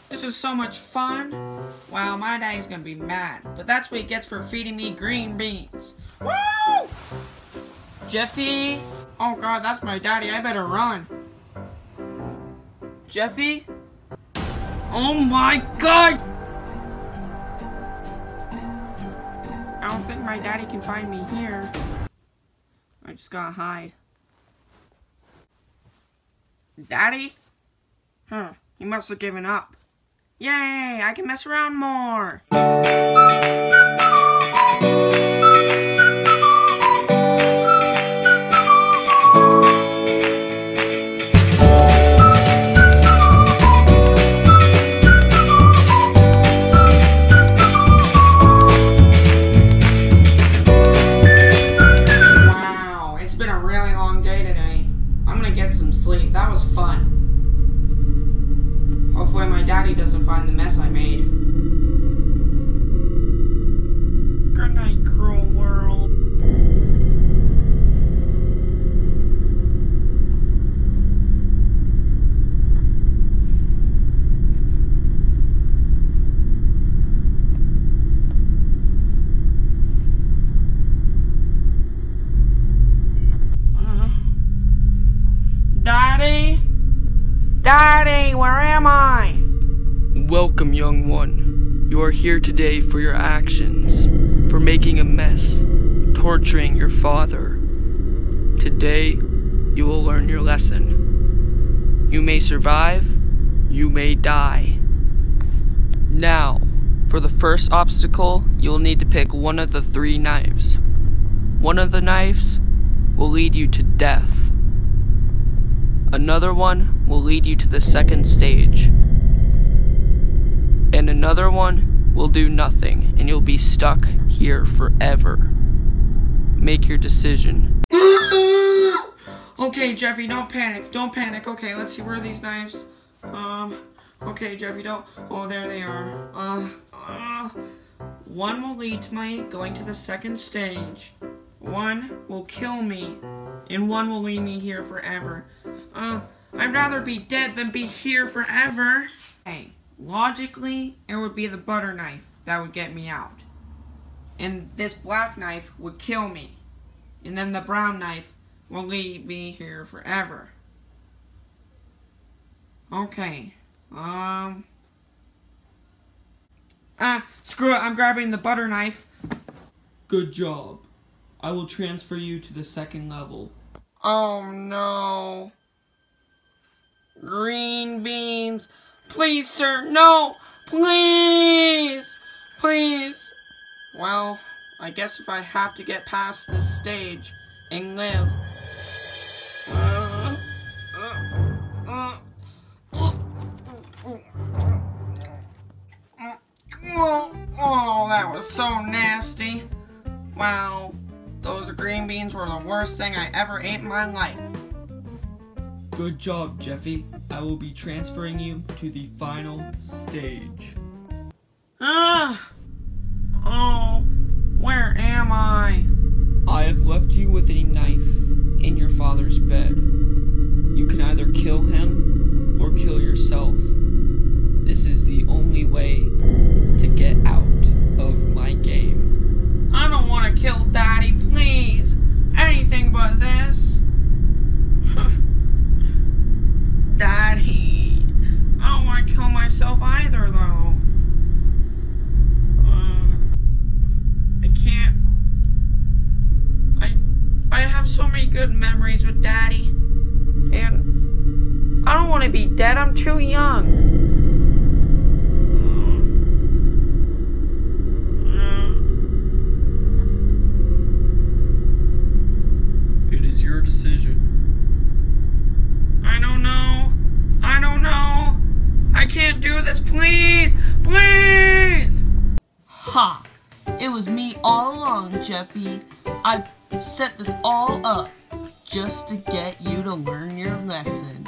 This is so much fun. Wow, my daddy's gonna be mad. But that's what he gets for feeding me green beans. Woo! Jeffy! Oh god, that's my daddy. I better run. Jeffy? Oh my god! I don't think my daddy can find me here. I just gotta hide. Daddy? Huh, he must have given up. Yay, I can mess around more! Wow, it's been a really long day today. I'm gonna get some sleep. That was fun. Hopefully my daddy doesn't find the mess I made. Good night, cruel world. Daddy? Daddy, where am I? Welcome, young one. You are here today for your actions, for making a mess, torturing your father. Today, you will learn your lesson. You may survive, you may die. Now, for the first obstacle, you will need to pick one of the 3 knives. One of the knives will lead you to death. Another one will lead you to the second stage. And another one will do nothing, and you'll be stuck here forever. Make your decision. Okay, Jeffy, don't panic. Don't panic. Okay, let's see, where are these knives? Okay, Jeffy, don't. Oh, there they are. One will lead to my going to the second stage. One will kill me. And one will leave me here forever. I'd rather be dead than be here forever. Hey, logically, it would be the butter knife that would get me out. And this black knife would kill me. And then the brown knife will leave me here forever. Okay. Screw it, I'm grabbing the butter knife. Good job. I will transfer you to the second level. Oh no. Green beans. Please, sir, no! Please! Please! Well, I guess if I have to get past this stage and live. Oh, that was so nasty. Wow, those green beans were the worst thing I ever ate in my life. Good job, Jeffy. I will be transferring you to the final stage. Oh, where am I? I have left you with a knife in your father's bed. You can either kill him or kill yourself. This is the only way to get out of my game. I don't want to kill Daddy, please. Anything but this. Daddy, I don't want to kill myself either, though. I can't. I have so many good memories with Daddy, and I don't want to be dead. I'm too young. It is your decision. I don't know. I don't know. I can't do this. Please. Please. Ha! It was me all along, Jeffy. I set this all up just to get you to learn your lesson.